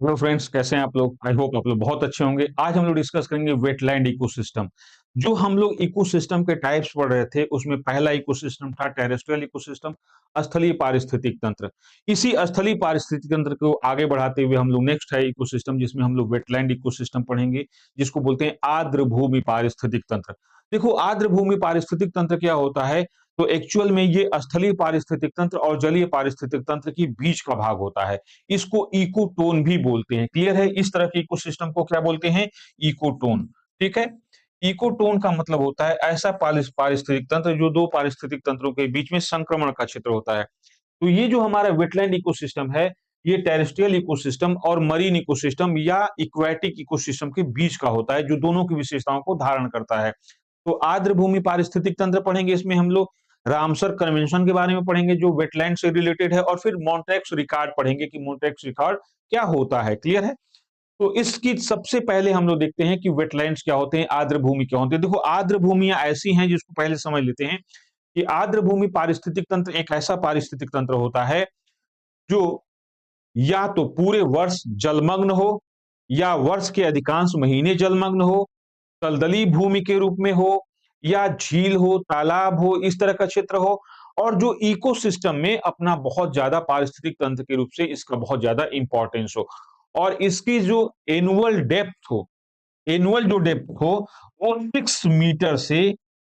Hello friends, कैसे हैं आप लोग? आई होप आप लोग बहुत अच्छे होंगे। आज हम लोग डिस्कस करेंगे वेटलैंड इकोसिस्टम। जो हम लोग इकोसिस्टम के टाइप्स पढ़ रहे थे, उसमें पहला इकोसिस्टम था टेरेस्ट्रियल इकोसिस्टम, स्थलीय पारिस्थितिक तंत्र। इसी स्थलीय पारिस्थितिक तंत्र को आगे बढ़ाते हुए हम लोग नेक्स्ट है इकोसिस्टम, जिसमें हम लोग वेटलैंड इकोसिस्टम पढ़ेंगे, जिसको बोलते हैं आर्द्र भूमि पारिस्थितिक तंत्र। देखो, आर्द्र भूमि पारिस्थितिक तंत्र क्या होता है? तो एक्चुअल में ये स्थलीय पारिस्थितिक तंत्र और जलीय पारिस्थितिक तंत्र की बीच का भाग होता है। इसको इकोटोन भी बोलते हैं। क्लियर है? इस तरह के इकोसिस्टम को क्या बोलते हैं? इकोटोन। ठीक है? इकोटोन का मतलब होता है ऐसा पारिस्थितिक तंत्र जो दो पारिस्थितिक तंत्रों के बीच में संक्रमण का क्षेत्र होता है। तो ये जो हमारा वेटलैंड इकोसिस्टम है, ये टेरेस्ट्रियल इकोसिस्टम और मरीन इकोसिस्टम या इक्वेटिक इकोसिस्टम के बीच का होता है, जो दोनों की विशेषताओं को धारण करता है। तो आर्द्र भूमि पारिस्थितिक तंत्र पढ़ेंगे, इसमें हम लोग रामसर कन्वेंशन के बारे में पढ़ेंगे जो वेटलैंड से रिलेटेड है, और फिर मॉन्टेक्स रिकॉर्ड पढ़ेंगे कि मॉन्टेक्स रिकॉर्ड क्या होता है। क्लियर है? तो इसकी सबसे पहले हम लोग देखते हैं कि वेटलैंड्स क्या होते हैं, आर्द्र भूमि क्या होते हैं। देखो, आर्द्र भूमियां ऐसी हैं जिसको पहले समझ लेते हैं कि आर्द्र भूमि पारिस्थितिक तंत्र एक ऐसा पारिस्थितिक तंत्र होता है जो या तो पूरे वर्ष जलमग्न हो, या वर्ष के अधिकांश महीने जलमग्न हो, दलदली भूमि के रूप में हो, या झील हो, तालाब हो, इस तरह का क्षेत्र हो, और जो इकोसिस्टम में अपना बहुत ज्यादा पारिस्थितिक तंत्र के रूप से इसका बहुत ज्यादा इंपॉर्टेंस हो, और इसकी जो एनुअल डेप्थ हो, एनुअल जो डेप्थ हो, वो 6 मीटर से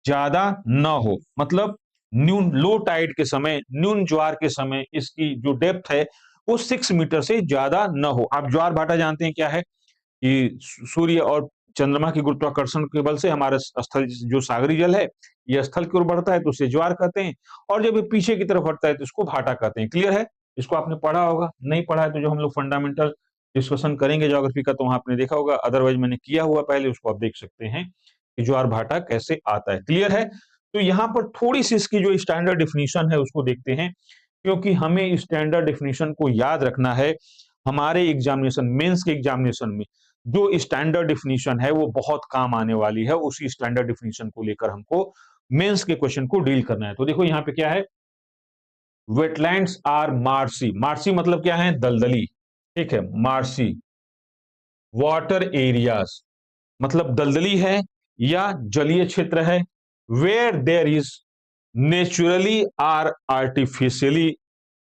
ज्यादा न हो। मतलब न्यून लो टाइड के समय, न्यून ज्वार के समय इसकी जो डेप्थ है वो 6 मीटर से ज्यादा न हो। आप ज्वार भाटा जानते हैं क्या है? कि सूर्य और चंद्रमा की गुरुत्वाकर्षण के बल से हमारा स्थल जो सागरी जल है, ये स्थल की ओर बढ़ता है तो उसे ज्वार कहते हैं, और जब ये पीछे की तरफ हटता है तो इसको भाटा कहते हैं। क्लियर है? इसको आपने पढ़ा होगा, नहीं पढ़ा है तो जो हम लोग फंडामेंटल डिस्कशन करेंगे ज्योग्राफी का, तो वहां आपने देखा होगा, अदरवाइज मैंने किया हुआ पहले, उसको आप देख सकते हैं कि ज्वार भाटा कैसे आता है। क्लियर है? तो यहाँ पर थोड़ी सी इसकी जो स्टैंडर्ड डिफिनीशन है उसको देखते हैं, क्योंकि हमें स्टैंडर्ड डिफिनीशन को याद रखना है। हमारे एग्जामिनेशन, मेंस के एग्जामिनेशन में जो स्टैंडर्ड डिफिनीशन है वो बहुत काम आने वाली है। उसी स्टैंडर्ड डिफिनीशन को लेकर हमको मेंस के क्वेश्चन को डील करना है। तो देखो यहाँ पे क्या है, वेटलैंड्स आर मार्सी। मार्सी मतलब क्या है? दलदली। ठीक है? मार्सी वाटर एरियाज मतलब दलदली है या जलीय क्षेत्र है, where there is naturally or artificially,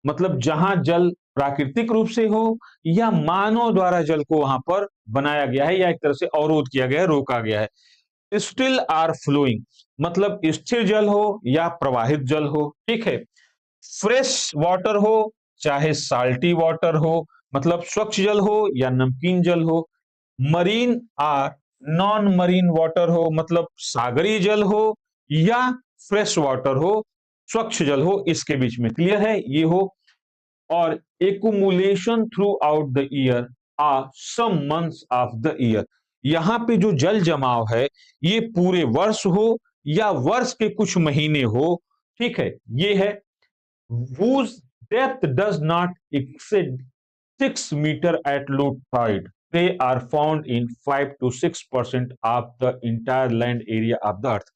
मतलब जहां जल प्राकृतिक रूप से हो या मानव द्वारा जल को वहां पर बनाया गया है, या एक तरह से अवरोध किया गया है, रोका गया है। स्टिल आर फ्लोइंग मतलब स्थिर जल हो या प्रवाहित जल हो। ठीक है? फ्रेश वाटर हो चाहे साल्टी वाटर हो, मतलब स्वच्छ जल हो या नमकीन जल हो। Marine or non marine water हो, मतलब सागरी जल हो या फ्रेश वाटर हो, स्वच्छ जल हो, इसके बीच में। क्लियर है? ये हो। और accumulation throughout the year or some months of the year. यहां पे जो जल जमाव है ये पूरे वर्ष हो या वर्ष के कुछ महीने हो। ठीक है? ये है whose depth does not exceed 6 meter at low tide. They are found in 5 to 6% of the entire land area of the earth.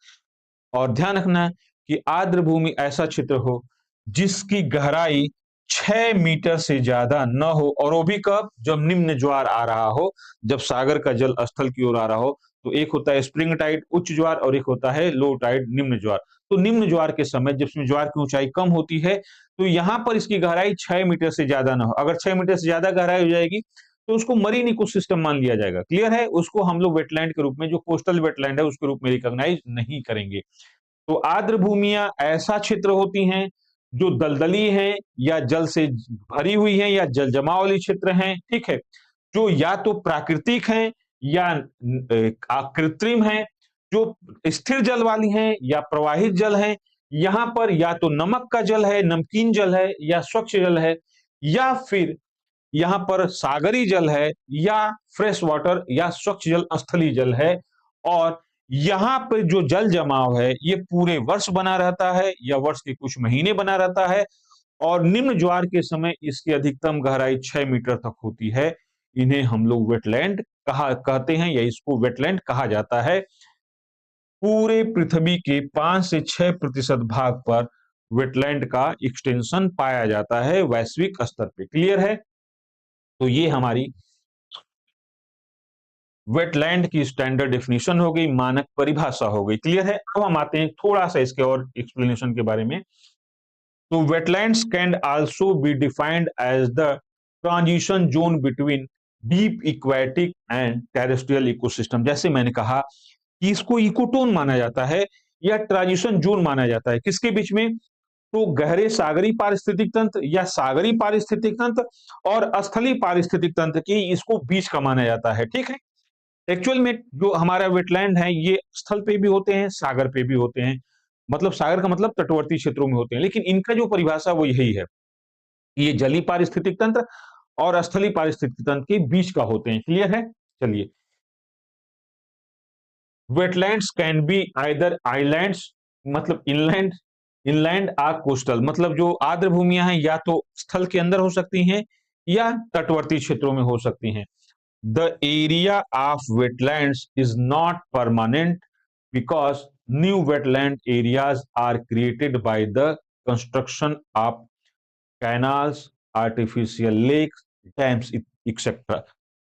और ध्यान रखना कि आर्द्र भूमि ऐसा क्षेत्र हो जिसकी गहराई 6 मीटर से ज्यादा न हो, और वो भी कब? जब निम्न ज्वार आ रहा हो, जब सागर का जल स्थल की ओर आ रहा हो। तो एक होता है स्प्रिंग टाइड उच्च ज्वार, और एक होता है लो टाइड निम्न ज्वार। तो निम्न ज्वार के समय जिसमें ज्वार की ऊंचाई कम होती है, तो यहां पर इसकी गहराई 6 मीटर से ज्यादा ना हो। अगर 6 मीटर से ज्यादा गहराई हो जाएगी तो उसको मरीन इकोसिस्टम मान लिया जाएगा। क्लियर है? उसको हम लोग वेटलैंड के रूप में, जो कोस्टल वेटलैंड है, उसके रूप में रिकॉग्नाइज नहीं करेंगे। तो आर्द्र भूमियां ऐसा क्षेत्र होती हैं जो दलदली हैं या जल से भरी हुई हैं या जल जमाव वाली क्षेत्र हैं। ठीक है? जो या तो प्राकृतिक हैं या कृत्रिम हैं, जो स्थिर जल वाली हैं या प्रवाहित जल हैं। यहां पर या तो नमक का जल है, नमकीन जल है, या स्वच्छ जल है, या फिर यहां पर सागरी जल है, या फ्रेश वाटर या स्वच्छ जल स्थलीय जल है। और यहां पर जो जल जमाव है ये पूरे वर्ष बना रहता है या वर्ष के कुछ महीने बना रहता है, और निम्न ज्वार के समय इसकी अधिकतम गहराई 6 मीटर तक होती है। इन्हें हम लोग वेटलैंड कहते हैं, या इसको वेटलैंड कहा जाता है। पूरे पृथ्वी के 5 से 6% भाग पर वेटलैंड का एक्सटेंशन पाया जाता है वैश्विक स्तर पे। क्लियर है? तो ये हमारी वेटलैंड की स्टैंडर्ड डेफिनेशन हो गई, मानक परिभाषा हो गई। क्लियर है? अब हम आते हैं थोड़ा सा इसके और एक्सप्लेनेशन के बारे में। तो wetlands can also be defined as the transition zone between deep aquatic and terrestrial ecosystem. जैसे मैंने कहा कि इसको इकोटोन माना जाता है या ट्रांजिशन जोन माना जाता है, किसके बीच में? तो गहरे सागरी पारिस्थितिक तंत्र या सागरी पारिस्थितिक तंत्र और स्थलीय पारिस्थितिक तंत्र की इसको बीच का माना जाता है। ठीक है? एक्चुअल में जो हमारा वेटलैंड है ये स्थल पे भी होते हैं, सागर पे भी होते हैं। मतलब सागर का मतलब तटवर्ती क्षेत्रों में होते हैं, लेकिन इनका जो परिभाषा वो यही है कि ये जलीय पारिस्थितिक तंत्र और स्थलीय पारिस्थितिक तंत्र के बीच का होते हैं। क्लियर है? चलिए, wetlands can be either islands, मतलब इनलैंड, इनलैंड आर कोस्टल, मतलब जो आर्द्र भूमियां हैं या तो स्थल के अंदर हो सकती हैं या तटवर्ती क्षेत्रों में हो सकती हैं। The area of wetlands is not permanent because new wetland areas are created by the construction of canals, artificial lakes, dams, etc.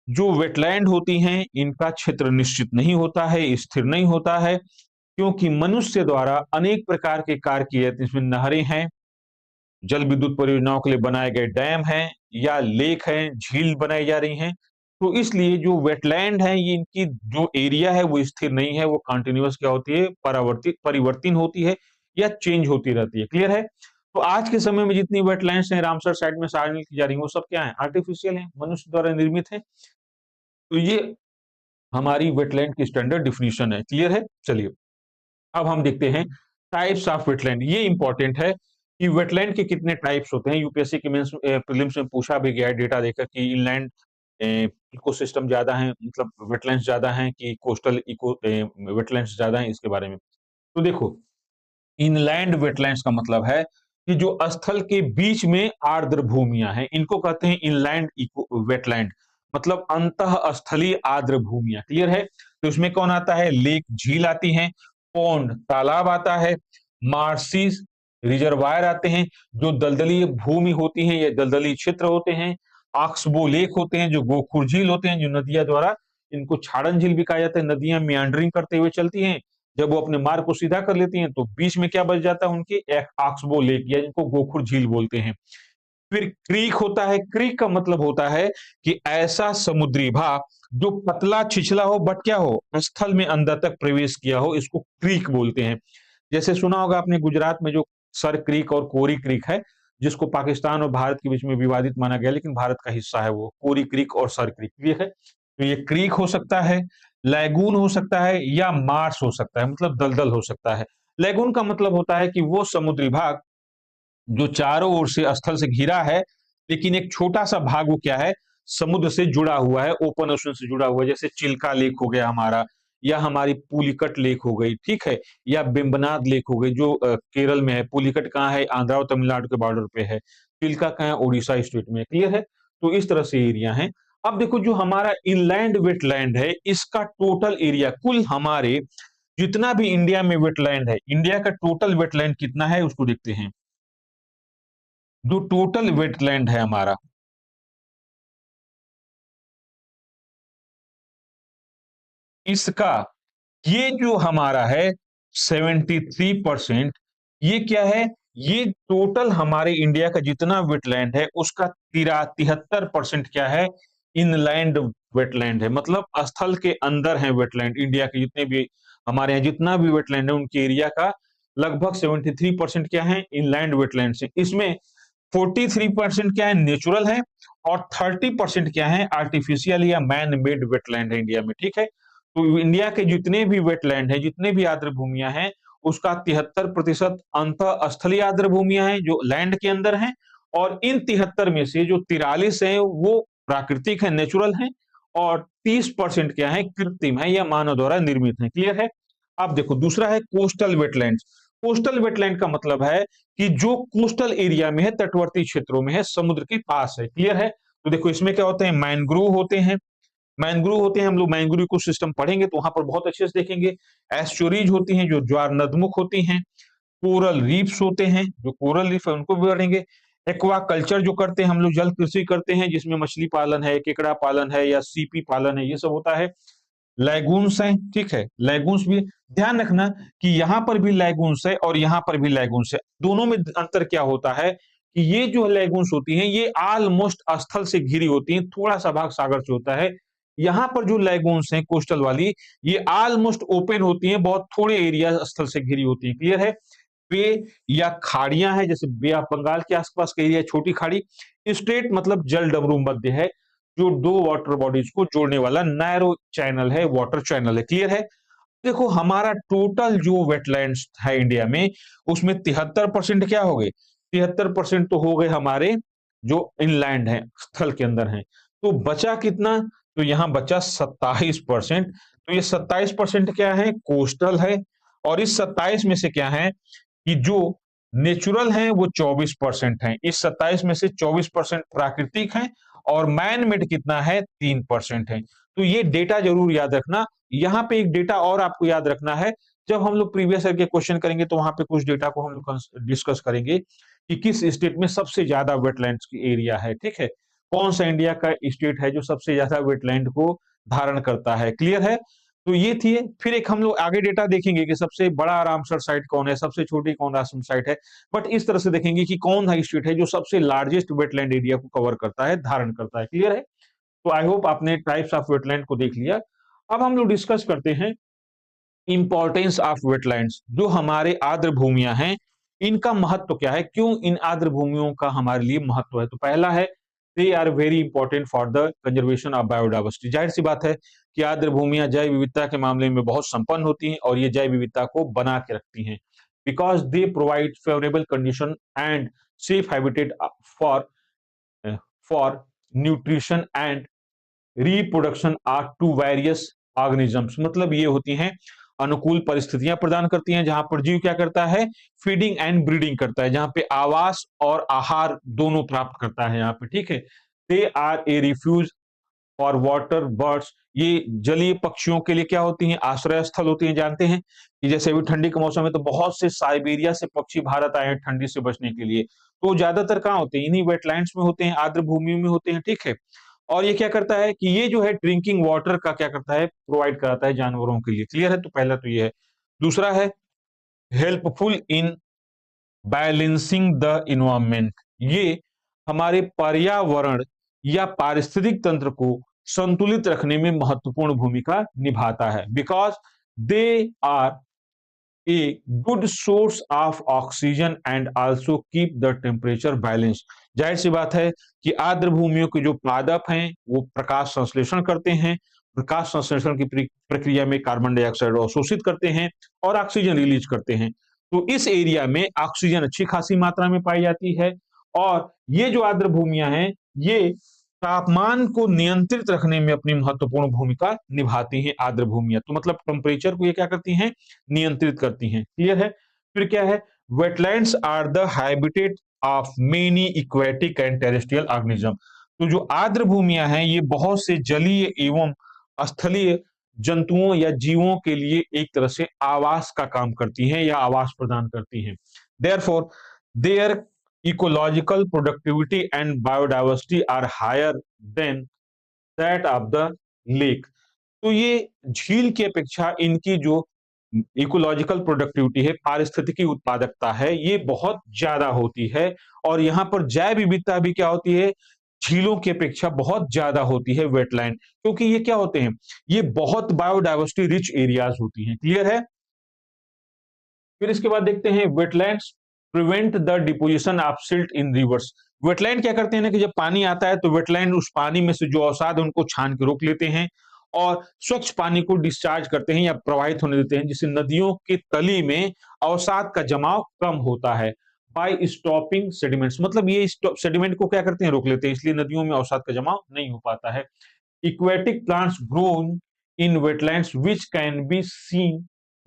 जो वेटलैंड होती हैं इनका क्षेत्र निश्चित नहीं होता है, स्थिर नहीं होता है, क्योंकि मनुष्य द्वारा अनेक प्रकार के कार्य किए जाते हैं। इसमें नहरें हैं, जल विद्युत परियोजनाओं के लिए बनाए गए डैम हैं या लेक हैं, झील बनाई जा रही हैं। तो इसलिए जो वेटलैंड है ये इनकी जो एरिया है वो स्थिर नहीं है, वो कंटिन्यूअस क्या होती है, परावर्तित परिवर्तन होती है या चेंज होती रहती है। क्लियर है? तो आज के समय में जितनी वेटलैंड्स हैं रामसर साइड में शामिल की जा रही है वो सब क्या है, आर्टिफिशियल है, मनुष्य द्वारा निर्मित है। तो ये हमारी वेटलैंड की स्टैंडर्ड डिफिनीशन है। क्लियर है? चलिए, अब हम देखते हैं टाइप्स ऑफ वेटलैंड। ये इंपॉर्टेंट है कि वेटलैंड के कितने टाइप्स होते हैं। यूपीएससी के मेंस प्रीलिम्स में पूछा भी गया है डेटा देकर कि इनलैंड इकोसिस्टम ज्यादा है, मतलब वेटलैंड्स ज्यादा हैं कि कोस्टल इको वेटलैंड्स ज्यादा हैं, इसके बारे में। तो देखो, इनलैंड वेटलैंड्स का मतलब है कि जो स्थल के बीच में आर्द्र भूमियां हैं इनको कहते हैं इनलैंड इको वेटलैंड, मतलब अंतः स्थलीय आर्द्र भूमियां। क्लियर है? तो इसमें कौन आता है, लेक झील आती हैं, पौंड तालाब आता है, मार्सिस रिजर्वायर आते हैं, जो दलदली भूमि होती है या दलदली क्षेत्र होते हैं, ऑक्सबो लेक होते हैं, जो गोखुर झील होते हैं, जो नदियां द्वारा, इनको छाड़न झील भी कहा जाता है, नदियां मियांडरिंग करते हुए चलती हैं, जब वो अपने मार्ग को सीधा कर लेती हैं तो बीच में क्या बच जाता है उनके, एक ऑक्सबो लेक या इनको गोखुर झील बोलते हैं। फिर क्रीक होता है। क्रीक का मतलब होता है कि ऐसा समुद्री भाग जो पतला छिछला हो बट क्या हो, स्थल में अंदर तक प्रवेश किया हो, इसको क्रीक बोलते हैं। जैसे सुना होगा आपने गुजरात में जो सर क्रीक और कोरी क्रीक है, जिसको पाकिस्तान और भारत के बीच में विवादित माना गया, लेकिन भारत का हिस्सा है वो, कोरी क्रीक और सर क्रीक। क्लियर है? तो ये क्रीक हो सकता है, लैगून हो सकता है या मार्श हो सकता है, मतलब दलदल हो सकता है। लैगून का मतलब होता है कि वो समुद्री भाग जो चारों ओर से स्थल से घिरा है, लेकिन एक छोटा सा भाग वो क्या है, समुद्र से जुड़ा हुआ है, ओपन ओशन से जुड़ा हुआ है। जैसे चिल्का लेक हो गया हमारा, या हमारी पुलिकट लेक हो गई, ठीक है, या बिम्बनाद लेक हो गई जो केरल में है। पुलिकट कहाँ है, आंध्रा और तमिलनाडु के बॉर्डर पे है। चिल्का कहाँ है, उड़ीसा स्टेट में। क्लियर है? तो इस तरह से एरिया है। अब देखो, जो हमारा इनलैंड वेटलैंड है इसका टोटल एरिया, कुल हमारे जितना भी इंडिया में वेटलैंड है, इंडिया का टोटल वेटलैंड कितना है उसको देखते हैं। जो टोटल वेटलैंड है हमारा, इसका ये जो हमारा है 73%, ये क्या है, ये टोटल हमारे इंडिया का जितना वेटलैंड है उसका 73% क्या है, इनलैंड वेटलैंड है। मतलब स्थल के अंदर है वेटलैंड। इंडिया के जितने भी हमारे यहाँ जितना भी वेटलैंड है उनके एरिया का लगभग 73% क्या है, इनलैंड वेटलैंड है। इसमें 43% क्या है, नेचुरल है, और 30% क्या है, आर्टिफिशियल या मैन मेड वेटलैंड है इंडिया में। ठीक है? तो इंडिया के जितने भी वेटलैंड है, जितने भी आर्द्र भूमियां हैं, उसका 73% अंतः स्थलीय आर्द्र भूमियां हैं जो लैंड के अंदर हैं, और इन 73 में से जो 43 है वो प्राकृतिक है, नेचुरल है, और 30% क्या है, कृत्रिम है या मानव द्वारा निर्मित है। क्लियर है? अब देखो, दूसरा है कोस्टल वेटलैंड। कोस्टल वेटलैंड का मतलब है कि जो कोस्टल एरिया में है, तटवर्ती क्षेत्रों में है, समुद्र के पास है। क्लियर है? तो देखो, इसमें क्या होते हैं, मैनग्रोव होते हैं। मैनग्रोव होते हैं, हम लोग मैनग्रोव को सिस्टम पढ़ेंगे तो वहां पर बहुत अच्छे से देखेंगे। एस्चुरीज होती हैं जो ज्वार नदमुख होती हैं। कोरल रीफ्स होते हैं, जो कोरल रीफ है उनको भी पढ़ेंगे। एक्वा कल्चर जो करते हैं हम लोग, जल कृषि करते हैं जिसमें मछली पालन है, केकड़ा पालन है या सीपी पालन है, ये सब होता है। लैगून्स हैं, ठीक है, लैगून्स भी ध्यान रखना कि यहाँ पर भी लैगून्स है और यहाँ पर भी लैगून्स है। दोनों में अंतर क्या होता है कि ये जो लैगून्स होती हैं ये ऑलमोस्ट स्थल से घिरी होती हैं, थोड़ा-सा भाग सागर से होता है। यहाँ पर जो लैगून्स हैं कोस्टल वाली, ये ऑलमोस्ट ओपन होती हैं, बहुत थोड़े एरिया स्थल से घिरी होती हैं, क्लियर है? बे या खाड़ियाँ हैं, जैसे बे ऑफ बंगाल के आसपास का एरिया छोटी खाड़ी। स्ट्रेट मतलब जलडमरू मध्य है, जो 2 वाटर बॉडीज को जोड़ने वाला नैरो चैनल है, वाटर चैनल है, क्लियर है? देखो हमारा टोटल जो वेटलैंड्स है इंडिया में, उसमें 73% क्या हो गए? 73% तो हो गए हमारे जो इनलैंड हैं, स्थल के अंदर हैं। तो बचा कितना? तो यहाँ बचा 27%। तो ये 27% क्या है? कोस्टल है। और इस 27 में से क्या है कि जो नेचुरल हैं वो 24% हैं। इस 27 में से 24% प्राकृतिक हैं और मैन मेड कितना है? 3% है। तो ये डेटा जरूर याद रखना। यहाँ पे एक डेटा और आपको याद रखना है, जब हम लोग प्रीवियस ईयर के क्वेश्चन करेंगे तो वहां पे कुछ डेटा को हम लोग डिस्कस करेंगे कि किस स्टेट में सबसे ज्यादा वेटलैंड्स की एरिया है, ठीक है? कौन सा इंडिया का स्टेट है जो सबसे ज्यादा वेटलैंड को धारण करता है, क्लियर है? तो ये थी। फिर एक हम लोग आगे डेटा देखेंगे कि सबसे बड़ा रामसर साइट कौन है, सबसे छोटी कौन रामसर साइट है। बट इस तरह से देखेंगे कि कौन सा स्टेट है जो सबसे लार्जेस्ट वेटलैंड एरिया को कवर करता है, धारण करता है, क्लियर है? तो आई होप आपने टाइप्स ऑफ वेटलैंड को देख लिया। अब हम लोग डिस्कस करते हैं इंपॉर्टेंस ऑफ वेटलैंड्स। जो हमारे आर्द्र भूमियां हैं, इनका महत्व क्या है, क्यों इन आर्द्र भूमियों का हमारे लिए महत्व है? तो पहला है, they are very important for the conservation of biodiversity. जाहिर सी बात है कि आर्द्र भूमियां जैव विविधता के मामले में बहुत संपन्न होती हैं और ये जैव विविधता को बना के रखती हैं, because they provide favourable condition and safe habitat for for nutrition and reproduction or to various organisms. मतलब ये होती हैं अनुकूल परिस्थितियां प्रदान करती हैं जहां पर जीव क्या करता है? फीडिंग एंड ब्रीडिंग करता है, जहां पे आवास और आहार दोनों प्राप्त करता है यहाँ पे, ठीक है? दे आर ए रिफ्यूज और वाटर बर्ड्स। ये जलीय पक्षियों के लिए क्या होती हैं? आश्रय स्थल होती हैं। जानते हैं कि जैसे अभी ठंडी के मौसम में तो बहुत से साइबेरिया से पक्षी भारत आए हैं ठंडी से बचने के लिए। तो ज्यादातर कहाँ होते हैं? इन्हीं वेटलैंड्स में होते हैं, आर्द्र भूमि में होते हैं, ठीक है? और ये क्या करता है कि ये जो है ड्रिंकिंग वाटर का क्या करता है? प्रोवाइड कराता है जानवरों के लिए, क्लियर है? तो पहला तो ये है। दूसरा है helpful in balancing the environment. ये हमारे पर्यावरण या पारिस्थितिक तंत्र को संतुलित रखने में महत्वपूर्ण भूमिका निभाता है, because they are a good source of oxygen and also keep the temperature balance. जाहिर सी बात है कि आर्द्र भूमियों के जो पादप हैं वो प्रकाश संश्लेषण करते हैं। प्रकाश संश्लेषण की प्रक्रिया में कार्बन डाइऑक्साइड अवशोषित करते हैं और ऑक्सीजन रिलीज करते हैं। तो इस एरिया में ऑक्सीजन अच्छी खासी मात्रा में पाई जाती है और ये जो आर्द्र भूमियां हैं ये तापमान को नियंत्रित रखने में अपनी महत्वपूर्ण भूमिका निभाती हैं। आर्द्र भूमियां तो मतलब टेम्परेचर को ये क्या करती हैं? नियंत्रित करती हैं, क्लियर है? फिर क्या है? Wetlands are the habitat of many aquatic and terrestrial organism. तो जो आर्द्र भूमियां हैं ये बहुत से जलीय एवं स्थलीय जंतुओं या जीवों के लिए एक तरह से आवास का काम करती हैं या आवास प्रदान करती हैं। Therefore their ecological productivity and biodiversity are higher than that of the lake। तो ये झील की अपेक्षा इनकी जो इकोलॉजिकल प्रोडक्टिविटी है, पारिस्थितिकी उत्पादकता है, ये बहुत ज्यादा होती है। और यहाँ पर जैव विविधता भी क्या होती है? झीलों की अपेक्षा बहुत ज्यादा होती है वेटलैंड, क्योंकि ये क्या होते हैं? ये बहुत बायोडाइवर्सिटी रिच एरियाज होती हैं, क्लियर है? फिर इसके बाद देखते हैं wetlands prevent the deposition of silt in reverse. Wetland क्या करते हैं ना कि जब पानी आता है तो वेटलैंड उस पानी में से जो अवसाद है उनको छान के रोक लेते हैं और स्वच्छ पानी को डिस्चार्ज करते हैं या प्रवाहित होने देते हैं, जिससे नदियों की तली में अवसाद का जमाव कम होता है। बाय स्टॉपिंग सेडिमेंट्स, मतलब ये सेडिमेंट को क्या करते हैं? रोक लेते हैं, इसलिए नदियों में अवसाद का जमाव नहीं हो पाता है। Aquatic plants grown in wetlands which can be seen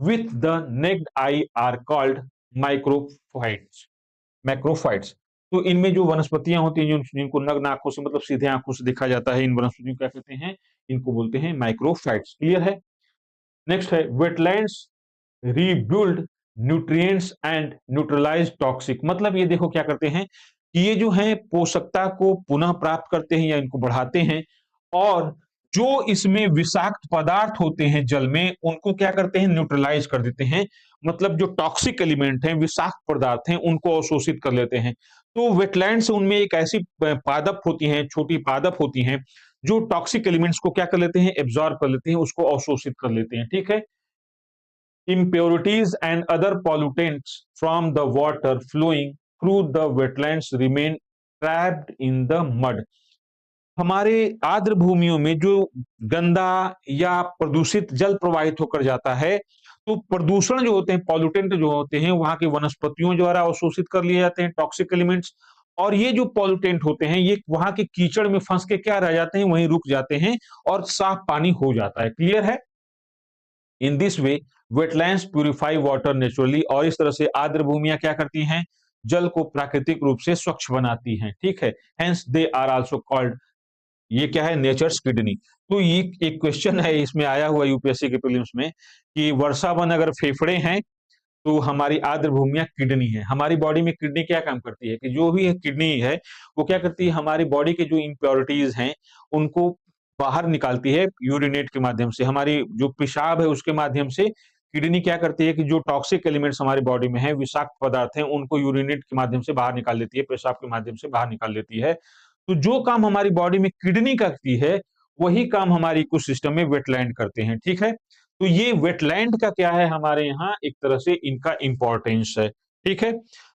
with the naked eye are called microphytes। Macrophytes. तो इनमें जो वनस्पतियां होती हैं जिनको नग्न आंखों से मतलब सीधे आंखों से देखा जाता है, इन वनस्पतियों को क्या कहते हैं? इनको बोलते हैं माइक्रोफाइट्स, क्लियर है? नेक्स्ट है wetlands rebuild nutrients and neutralise toxic. मतलब ये देखो क्या करते हैं कि ये जो है पोषकता को पुनः प्राप्त करते हैं या इनको बढ़ाते हैं, और जो इसमें विषाक्त पदार्थ होते हैं जल में, उनको क्या करते हैं, न्यूट्रलाइज कर देते हैं। मतलब जो टॉक्सिक एलिमेंट हैं, विषाक्त पदार्थ हैं, उनको अवशोषित कर लेते हैं। तो वेटलैंड्स, उनमें एक ऐसी पादप होती हैं, छोटी पादप होती हैं, जो टॉक्सिक एलिमेंट्स को क्या कर लेते हैं, एब्जॉर्ब कर लेते हैं, उसको अवशोषित कर लेते हैं। ठीक है। Impurities and other pollutants from the water flowing through the wetlands remain trapped in the mud. हमारे आर्द्र भूमियों में जो गंदा या प्रदूषित जल प्रवाहित होकर जाता है, तो प्रदूषण जो होते हैं, पॉल्यूटेंट जो होते हैं, वहां की वनस्पतियों द्वारा अवशोषित कर लिए जाते हैं टॉक्सिक एलिमेंट्स। और ये जो पॉल्यूटेंट होते हैं, ये वहां के कीचड़ में फंस के क्या रह जाते हैं, वहीं रुक जाते हैं और साफ पानी हो जाता है। क्लियर है। In this way wetlands purify water naturally, और इस तरह से आर्द्र भूमियां क्या करती हैं, जल को प्राकृतिक रूप से स्वच्छ बनाती हैं। ठीक है। Hence they are also called, ये क्या है, नेचर्स किडनी। तो ये एक क्वेश्चन है इसमें आया हुआ यूपीएससी के प्रीलिम्स में, कि वर्षा वन अगर फेफड़े हैं, तो हमारी आर्द्र भूमियां किडनी है। हमारी बॉडी में किडनी क्या काम करती है, कि जो भी किडनी है वो क्या करती है, हमारी बॉडी के जो इम्प्योरिटीज हैं उनको बाहर निकालती है यूरिनेट के माध्यम से। हमारी जो पेशाब है उसके माध्यम से किडनी क्या करती है, कि जो टॉक्सिक एलिमेंट्स हमारी बॉडी में है, विषाक्त पदार्थ हैं, उनको यूरिनेट के माध्यम से बाहर निकाल लेती है, पेशाब के माध्यम से बाहर निकाल लेती है। तो जो काम हमारी बॉडी में किडनी करती है, वही काम हमारे इकोसिस्टम में वेटलैंड करते हैं। ठीक है। तो ये वेटलैंड का क्या है, हमारे यहाँ एक तरह से इनका इंपॉर्टेंस है। ठीक है।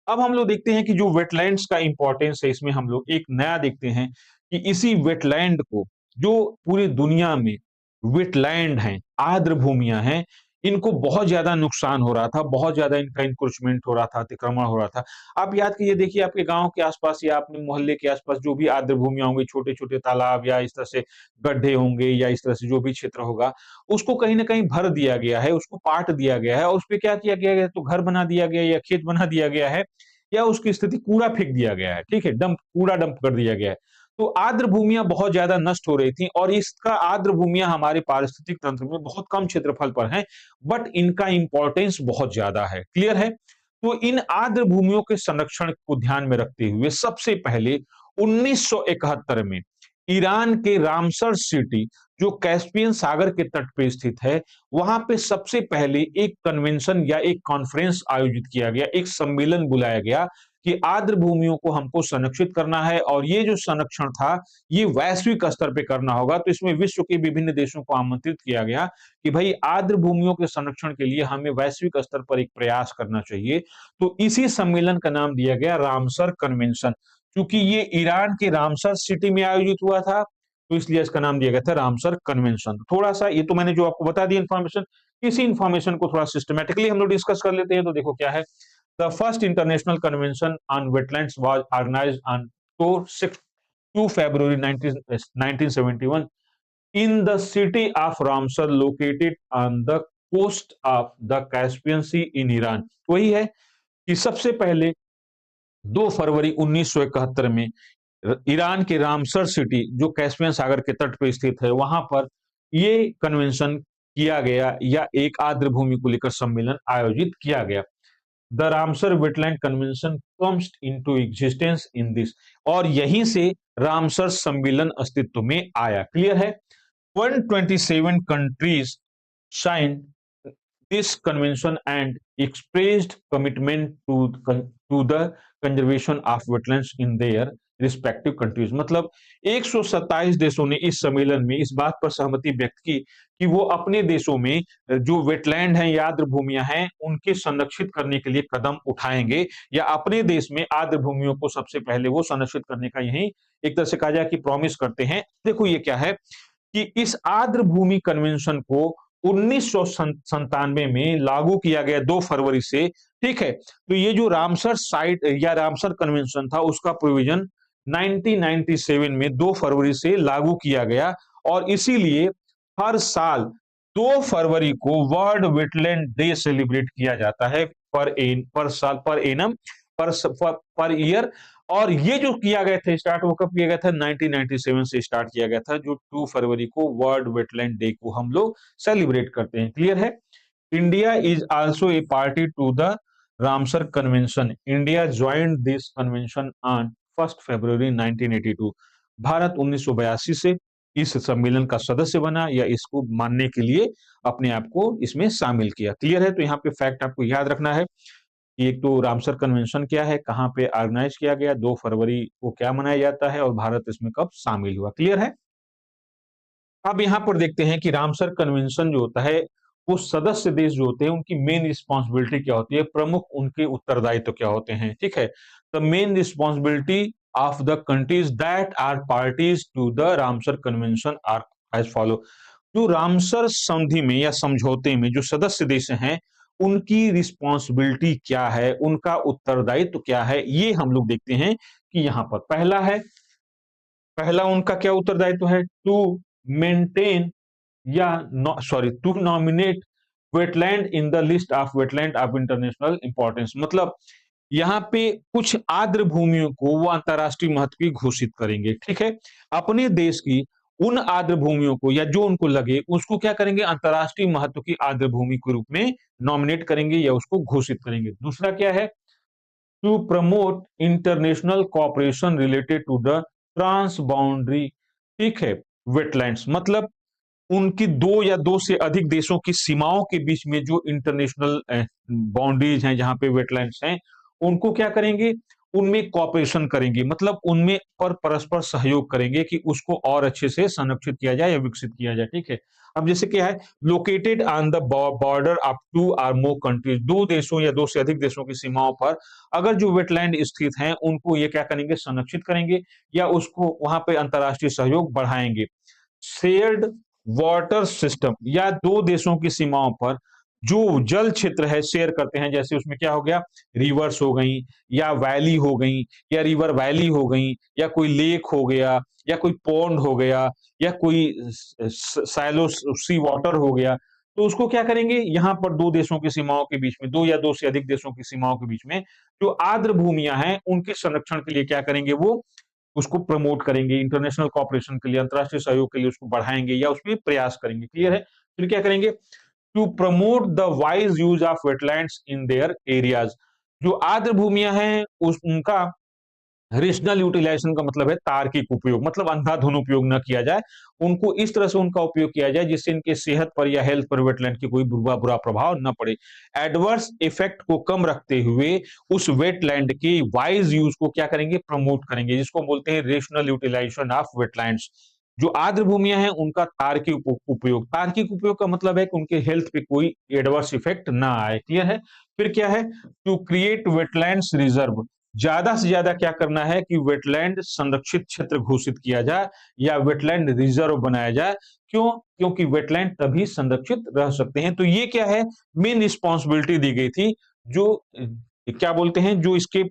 अब हम लोग देखते हैं कि जो वेटलैंड्स का इंपॉर्टेंस है, इसमें हम लोग एक नया देखते हैं कि इसी वेटलैंड को, जो पूरी दुनिया में वेटलैंड हैं, आर्द्र भूमियां हैं, इनको बहुत ज्यादा नुकसान हो रहा था, बहुत ज्यादा इनका इंक्रोचमेंट हो रहा था, अतिक्रमण हो रहा था। आप याद कीजिए, देखिए आपके गांव के आसपास या अपने मोहल्ले के आसपास जो भी आर्द्र भूमियां होंगी, छोटे छोटे तालाब या इस तरह से गड्ढे होंगे, या इस तरह से जो भी क्षेत्र होगा, उसको कहीं ना कहीं भर दिया गया है, उसको पाट दिया गया है, और उस पर क्या किया गया है, तो घर बना दिया गया या खेत बना दिया गया है, या उसकी स्थिति कूड़ा फेंक दिया गया है। ठीक है। डंप, कूड़ा डंप कर दिया गया है। तो आर्द्र भूमियां बहुत ज्यादा नष्ट हो रही थी, और इसका आर्द्र भूमियां हमारे पारिस्थितिक तंत्र में बहुत कम क्षेत्रफल पर हैं, बट इनका इंपॉर्टेंस बहुत ज्यादा है। क्लियर है। तो इन आर्द्र भूमियों के संरक्षण को ध्यान में रखते हुए सबसे पहले 1971 में ईरान के रामसर सिटी, जो कैस्पियन सागर के तट पे स्थित है, वहां पे सबसे पहले एक कन्वेंशन या एक कॉन्फ्रेंस आयोजित किया गया, एक सम्मेलन बुलाया गया कि आर्द्र भूमियों को हमको संरक्षित करना है, और ये जो संरक्षण था, ये वैश्विक स्तर पे करना होगा। तो इसमें विश्व के विभिन्न देशों को आमंत्रित किया गया कि भाई आर्द्र भूमियों के संरक्षण के लिए हमें वैश्विक स्तर पर एक प्रयास करना चाहिए। तो इसी सम्मेलन का नाम दिया गया रामसर कन्वेंशन। क्योंकि ये ईरान के रामसर सिटी में आयोजित हुआ था, तो इसलिए इसका नाम दिया गया था रामसर कन्वेंशन। थोड़ा सा ये तो मैंने जो आपको बता दी इन्फॉर्मेशन, इसी इन्फॉर्मेशन को थोड़ा सिस्टमेटिकली हम लोग डिस्कस कर लेते हैं। तो देखो क्या है, the first international convention on wetlands was organised on 2 February 1971 in the city of Ramsar located on the coast of the Caspian Sea in Iran। वही है कि सबसे पहले 2 फरवरी 1971 में ईरान के रामसर सिटी, जो कैस्पियन सागर के तट पर स्थित है, वहां पर ये कन्वेंशन किया गया, या एक आर्द्र भूमि को लेकर सम्मेलन आयोजित किया गया। The Ramsar wetland convention comes into existence in this, और यहीं से रामसर सम्मेलन अस्तित्व में आया। क्लियर है। 127 countries signed this convention and expressed commitment to the conservation of wetlands in their respective countries. मतलब 127 देशों ने इस सम्मेलन में इस बात पर सहमति व्यक्त की कि वो अपने देशों में जो वेटलैंड हैं या आर्द्र भूमियां हैं, उनके संरक्षित करने के लिए कदम उठाएंगे, या अपने देश में आर्द्र भूमियों को सबसे पहले वो संरक्षित करने का यही एक तरह से कहा जाए कि प्रॉमिस करते हैं। देखो ये क्या है कि इस आर्द्र भूमि कन्वेंशन को 1997 में लागू किया गया 2 फरवरी से। ठीक है। तो ये जो रामसर साइट या रामसर कन्वेंशन था, उसका प्रोविजन 1997 में 2 फरवरी से लागू किया गया, और इसीलिए हर साल 2 फरवरी को वर्ल्ड वेटलैंड डे सेलिब्रेट किया जाता है, पर साल, पर एनम, पर ईयर। और ये जो किया गया था, स्टार्ट वो कब किया गया था, 1997 से स्टार्ट किया गया था, जो 2 फरवरी को वर्ल्ड वेटलैंड डे को हम लोग सेलिब्रेट करते हैं। क्लियर है। India is also a party to the Ramsar convention. India joined this convention on 1 February 1982। Bharat 1982 से इस सम्मेलन का सदस्य बना या इसको मानने के लिए अपने आप को इसमें शामिल किया। क्लियर है? तो यहाँ पे फैक्ट आपको याद रखना है कि एक तो रामसर कन्वेंशन क्या है, कहाँ पे ऑर्गेनाइज किया गया, 2 फरवरी को क्या मनाया जाता है और भारत इसमें कब शामिल हुआ। क्लियर है? अब यहाँ पर देखते हैं कि रामसर कन्वेंशन जो होता है, वो सदस्य देश जो होते हैं, उनकी मेन रिस्पॉन्सिबिलिटी क्या होती है, प्रमुख उनके उत्तरदायित्व क्या होते हैं, ठीक है? The main responsibility of the countries that are parties to the Ramsar convention are as follow. जो रामसर संधि में या समझौते में जो सदस्य देश हैं, उनकी रिस्पॉन्सिबिलिटी क्या है, उनका उत्तरदायित्व क्या है, ये हम लोग देखते हैं कि यहाँ पर पहला उनका क्या उत्तरदायित्व है, टू मेंटेन या to nominate wetland in the list of wetland of international importance. मतलब यहाँ पे कुछ आर्द्र भूमियों को वो अंतरराष्ट्रीय महत्व की घोषित करेंगे, ठीक है? अपने देश की उन आर्द्र भूमियों को या जो उनको लगे उसको क्या करेंगे, अंतरराष्ट्रीय महत्व की आर्द्र भूमि के रूप में नॉमिनेट करेंगे या उसको घोषित करेंगे। दूसरा क्या है, to promote international cooperation related to the trans boundary, ठीक है, वेटलैंड्स। मतलब उनकी 2 या 2 से अधिक देशों की सीमाओं के बीच में जो इंटरनेशनल बाउंड्रीज हैं, जहां पे वेटलैंड्स हैं, उनको क्या करेंगे, उनमें कॉपरेशन करेंगे, मतलब उनमें पर परस्पर सहयोग करेंगे कि उसको और अच्छे से संरक्षित किया जाए या विकसित किया जाए, ठीक है? अब जैसे क्या है, located on the border of 2 और मोर कंट्रीज, 2 देशों या 2 से अधिक देशों की सीमाओं पर अगर जो वेटलैंड स्थित हैं, उनको ये क्या करेंगे, संरक्षित करेंगे या उसको वहां पे अंतरराष्ट्रीय सहयोग बढ़ाएंगे। शेयर्ड वाटर सिस्टम या 2 देशों की सीमाओं पर जो जल क्षेत्र है शेयर करते हैं, जैसे उसमें क्या हो गया, रिवर्स हो गई या वैली हो गई या रिवर वैली हो गई या कोई लेक हो गया या कोई पॉन्ड हो गया या कोई सैलो सी वाटर हो गया, तो उसको क्या करेंगे, यहाँ पर 2 देशों की सीमाओं के बीच में, 2 या 2 से अधिक देशों की सीमाओं के बीच में जो आर्द्र भूमियां हैं, उनके संरक्षण के लिए क्या करेंगे, वो उसको प्रमोट करेंगे, इंटरनेशनल कोऑपरेशन के लिए, अंतरराष्ट्रीय सहयोग के लिए उसको बढ़ाएंगे या उसमें प्रयास करेंगे। क्लियर है? फिर क्या करेंगे, to promote the wise use of wetlands in their areas. जो आर्द्र भूमियां हैं उस उनका रेशनल यूटिलाइजेशन का मतलब है तार्किक उपयोग, मतलब अंधाधुन उपयोग न किया जाए, उनको इस तरह से उनका उपयोग किया जाए जिससे इनके सेहत पर या हेल्थ पर वेटलैंड की कोई बुरा प्रभाव न पड़े। एडवर्स इफेक्ट को कम रखते हुए उस वेटलैंड के वाइज यूज को क्या करेंगे, प्रमोट करेंगे, जिसको बोलते हैं रेशनल यूटिलाइजेशन ऑफ वेटलैंड्स। जो आर्द्र भूमियां हैं उनका तार्किक उपयोग का मतलब है कि उनके हेल्थ पे कोई एडवर्स इफेक्ट ना आए। क्लियर है? फिर क्या है, टू क्रिएट वेटलैंड्स रिजर्व। ज्यादा से ज्यादा क्या करना है कि वेटलैंड संरक्षित क्षेत्र घोषित किया जाए या वेटलैंड रिजर्व बनाया जाए। क्यों? क्योंकि वेटलैंड तभी संरक्षित रह सकते हैं। तो ये क्या है, मेन रिस्पॉन्सिबिलिटी दी गई थी, जो क्या बोलते हैं, जो इसके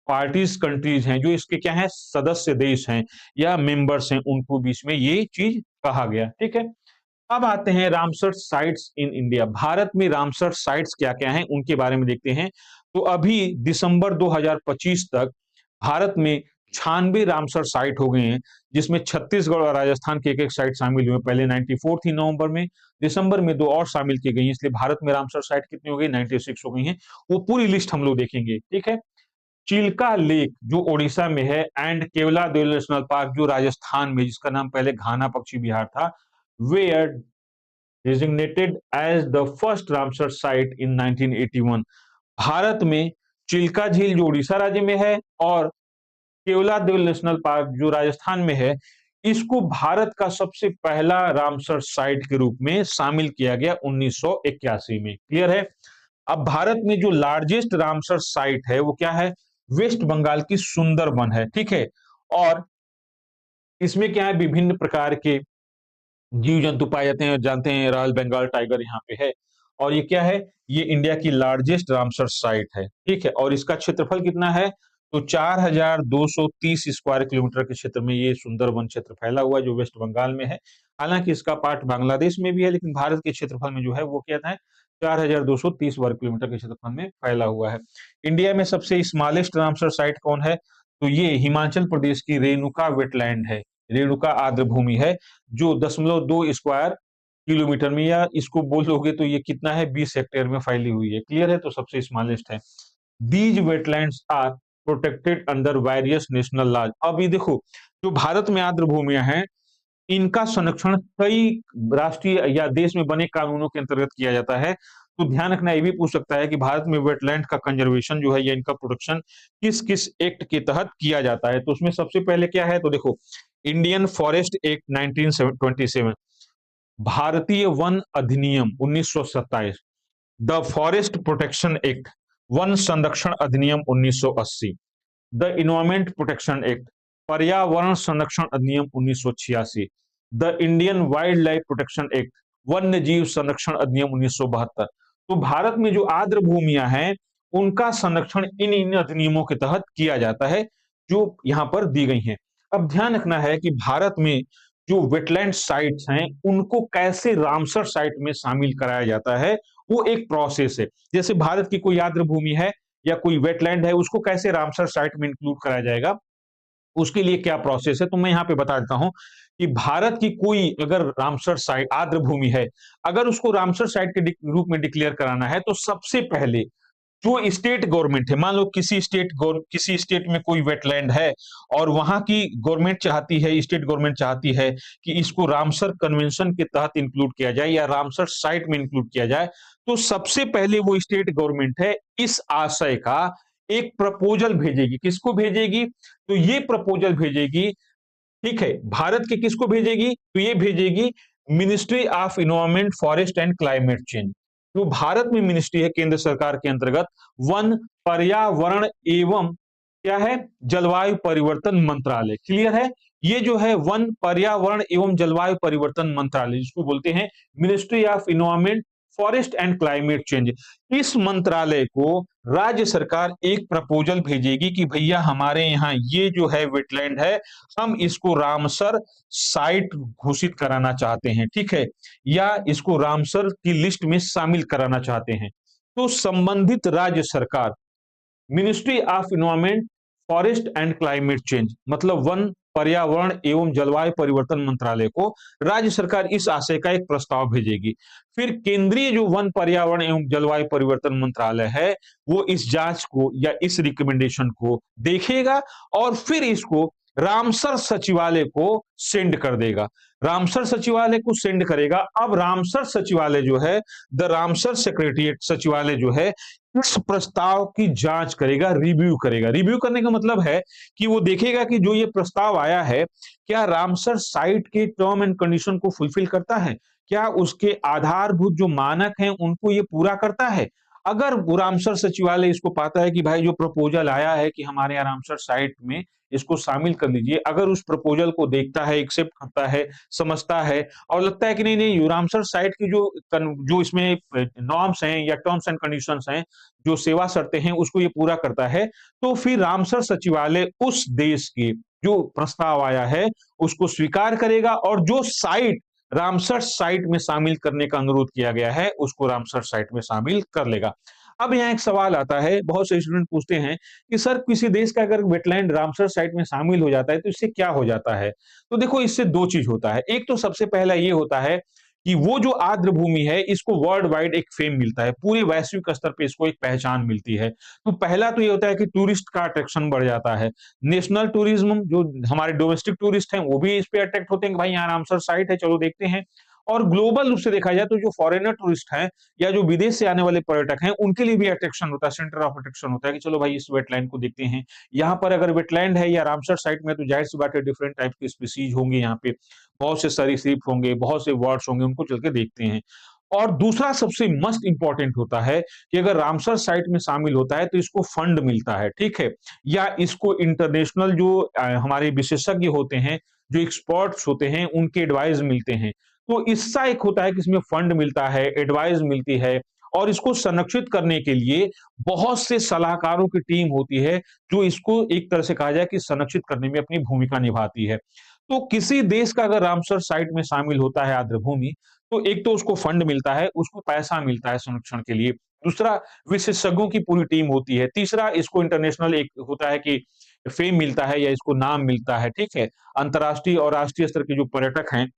पार्टीज कंट्रीज हैं, जो इसके क्या है, सदस्य देश हैं या मेंबर्स हैं, उनको बीच में ये चीज कहा गया। ठीक है, अब आते हैं Ramsar sites in India. Bharat में रामसर साइट्स क्या-क्या हैं, उनके बारे में देखते हैं। तो अभी दिसंबर 2025 तक भारत में 96 रामसर साइट हो गए हैं, जिसमें छत्तीसगढ़ और राजस्थान की एक-एक साइट शामिल हुए हैं। पहले 94 थी नवंबर में, दिसंबर में 2 और शामिल की गई हैं, इसलिए भारत में रामसर साइट कितनी हो गई, 96 हो गई हैं। वो पूरी लिस्ट हम लोग देखेंगे, ठीक है? चिल्का लेक जो ओडिशा में है एंड केवलादेव नेशनल पार्क जो राजस्थान में, जिसका नाम पहले घाना पक्षी विहार था, where designated as the first Ramsar site in 1981। Bharat में चिल्का झील जो उड़ीसा राज्य में है और केवलादेव नेशनल पार्क जो राजस्थान में है, इसको भारत का सबसे पहला रामसर साइट के रूप में शामिल किया गया 1981 में। क्लियर है? अब भारत में जो लार्जेस्ट रामसर साइट है वो क्या है, वेस्ट बंगाल की सुंदरबन है, ठीक है? और इसमें क्या है, विभिन्न प्रकार के जीव जंतु पाए जाते हैं, जानते हैं रॉयल बंगाल टाइगर यहाँ पे है। और ये क्या है, ये इंडिया की लार्जेस्ट रामसर साइट है, ठीक है? और इसका क्षेत्रफल कितना है, तो 4230 स्क्वायर किलोमीटर के क्षेत्र में ये सुंदरबन क्षेत्र फैला हुआ है, जो वेस्ट बंगाल में है। हालांकि इसका पार्ट बांग्लादेश में भी है, लेकिन भारत के क्षेत्रफल में जो है वो क्या है, 4230 वर्ग किलोमीटर के क्षेत्रफल में फैला हुआ है। इंडिया में सबसे स्मॉलेस्ट रामसर साइट कौन है, तो ये हिमाचल प्रदेश की रेणुका वेटलैंड है, रेणुका आर्द्र भूमि है, जो 0.2 स्क्वायर किलोमीटर में, या इसको बोलोगे तो ये कितना है, 20 हेक्टेयर में फैली हुई है। क्लियर है? तो सबसे स्मॉलेस्ट है। These wetlands are protected under various national laws. अब ये देखो, जो भारत में आर्द्र भूमियां हैं, इनका संरक्षण कई राष्ट्रीय या देश में बने कानूनों के अंतर्गत किया जाता है। तो ध्यान रखना, ये भी पूछ सकता है कि भारत में वेटलैंड का कंजर्वेशन जो है या इनका प्रोटेक्शन किस किस एक्ट के तहत किया जाता है। तो उसमें सबसे पहले क्या है, तो देखो, इंडियन फॉरेस्ट एक्ट 1927, भारतीय वन अधिनियम 1927, the forest protection act, one संरक्षण अधिनियम 1980, द इन्वायरमेंट प्रोटेक्शन एक्ट, पर्यावरण संरक्षण अधिनियम 1986, the Indian wild life protection act, वन्य जीव संरक्षण अधिनियम 1972। तो भारत में जो आर्द्र भूमियां हैं, उनका संरक्षण इन इन अधिनियमों के तहत किया जाता है, जो यहां पर दी गई हैं। अब ध्यान रखना है कि भारत में जो वेटलैंड साइट्स हैं, उनको कैसे रामसर साइट में शामिल कराया जाता है, वो एक प्रोसेस है। जैसे भारत की कोई आर्द्र भूमि है या कोई वेटलैंड है, उसको कैसे रामसर साइट में इंक्लूड कराया जाएगा, उसके लिए क्या प्रोसेस है, तो मैं यहाँ पे बता देता हूं कि भारत की कोई अगर रामसर साइट आर्द्र भूमि है, अगर उसको रामसर साइट के रूप में डिक्लेयर कराना है, तो सबसे पहले जो स्टेट गवर्नमेंट है, मान लो किसी स्टेट में कोई वेटलैंड है और वहां की गवर्नमेंट चाहती है, स्टेट गवर्नमेंट चाहती है कि इसको रामसर कन्वेंशन के तहत इंक्लूड किया जाए या रामसर साइट में इंक्लूड किया जाए, तो सबसे पहले वो स्टेट गवर्नमेंट है इस आशय का एक प्रपोजल भेजेगी। किसको भेजेगी, तो ये प्रपोजल भेजेगी, ठीक है, भारत के किसको भेजेगी, तो ये भेजेगी ministry of environment forest and climate change. जो भारत में मिनिस्ट्री है केंद्र सरकार के अंतर्गत, वन, पर्यावरण एवं क्या है, जलवायु परिवर्तन मंत्रालय। क्लियर है, ये जो है वन, पर्यावरण एवं जलवायु परिवर्तन मंत्रालय, जिसको बोलते हैं ministry of environment forest and climate change, इस मंत्रालय को राज्य सरकार एक प्रपोजल भेजेगी कि भैया हमारे यहाँ ये जो है वेटलैंड है, हम इसको रामसर साइट घोषित कराना चाहते हैं, ठीक है, या इसको रामसर की लिस्ट में शामिल कराना चाहते हैं। तो संबंधित राज्य सरकार ministry of environment forest and climate change, मतलब वन, पर्यावरण एवं जलवायु परिवर्तन मंत्रालय को राज्य सरकार इस आशय का एक प्रस्ताव भेजेगी। फिर केंद्रीय जो वन, पर्यावरण एवं जलवायु परिवर्तन मंत्रालय है, वो इस जांच को या इस रिकमेंडेशन को देखेगा और फिर इसको रामसर सचिवालय को सेंड कर देगा। रामसर सचिवालय को सेंड करेगा। अब रामसर सचिवालय जो है, द रामसर सेक्रेटरीट सचिवालय जो है, इस प्रस्ताव की जांच करेगा, रिव्यू करेगा। रिव्यू करने का मतलब है कि वो देखेगा कि जो ये प्रस्ताव आया है, क्या रामसर साइट के टर्म एंड कंडीशन को फुलफिल करता है, क्या उसके आधारभूत जो मानक हैं उनको ये पूरा करता है। अगर रामसर सचिवालय इसको पाता है कि भाई जो प्रपोजल आया है कि हमारे यहाँ रामसर साइट में इसको शामिल कर लीजिए, अगर उस प्रपोजल को देखता है, एक्सेप्ट करता है, समझता है और लगता है कि नहीं नहीं, रामसर साइट की जो इसमें नॉर्म्स हैं या टर्म्स एंड कंडीशंस हैं, जो सेवा शर्तें हैं, उसको ये पूरा करता है, तो फिर रामसर सचिवालय उस देश के जो प्रस्ताव आया है उसको स्वीकार करेगा और जो साइट रामसर साइट में शामिल करने का अनुरोध किया गया है, उसको रामसर साइट में शामिल कर लेगा। अब यहाँ एक सवाल आता है, बहुत से स्टूडेंट पूछते हैं कि सर किसी देश का अगर वेटलैंड रामसर साइट में शामिल हो जाता है तो इससे क्या हो जाता है। तो देखो, इससे दो चीज होता है। एक तो सबसे पहला ये होता है कि वो जो आर्द्र भूमि है, इसको वर्ल्ड वाइड एक फेम मिलता है, पूरे वैश्विक स्तर पे इसको एक पहचान मिलती है। तो पहला तो ये होता है कि टूरिस्ट का अट्रैक्शन बढ़ जाता है। नेशनल टूरिज्म, जो हमारे डोमेस्टिक टूरिस्ट हैं, वो भी इस पे अट्रैक्ट होते हैं कि भाई यहाँ रामसर साइट है, चलो देखते हैं। और ग्लोबल रूप से देखा जाए तो जो फॉरेनर टूरिस्ट हैं या जो विदेश से आने वाले पर्यटक हैं, उनके लिए भी अट्रैक्शन होता है, सेंटर ऑफ अट्रैक्शन होता है कि चलो भाई इस वेटलैंड को देखते हैं। यहाँ पर अगर वेटलैंड है या रामसर साइट में, तो जाहिर सी बात है डिफरेंट टाइप की स्पीसीज होंगे, यहाँ पे बहुत से सरीसृप होंगे, बहुत से बर्ड्स होंगे, उनको चल के देखते हैं। और दूसरा सबसे मस्ट इंपॉर्टेंट होता है कि अगर रामसर साइट में शामिल होता है तो इसको फंड मिलता है, ठीक है, या इसको इंटरनेशनल जो हमारे विशेषज्ञ होते हैं, जो एक्सपर्ट्स होते हैं, उनके एडवाइस मिलते हैं। तो इसका एक होता है कि इसमें फंड मिलता है, एडवाइस मिलती है और इसको संरक्षित करने के लिए बहुत से सलाहकारों की टीम होती है, जो इसको एक तरह से कहा जाए कि संरक्षित करने में अपनी भूमिका निभाती है। तो किसी देश का अगर रामसर साइट में शामिल होता है आर्द्र भूमि, तो एक तो उसको फंड मिलता है, उसको पैसा मिलता है संरक्षण के लिए। दूसरा, विशेषज्ञों की पूरी टीम होती है। तीसरा, इसको इंटरनेशनल एक होता है कि फेम मिलता है या इसको नाम मिलता है, ठीक है। अंतर्राष्ट्रीय और राष्ट्रीय स्तर के जो पर्यटक हैं,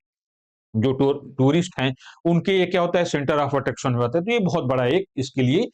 जो टूरिस्ट हैं, उनके ये क्या होता है, सेंटर ऑफ अट्रैक्शन होता है। तो ये बहुत बड़ा एक इसके लिए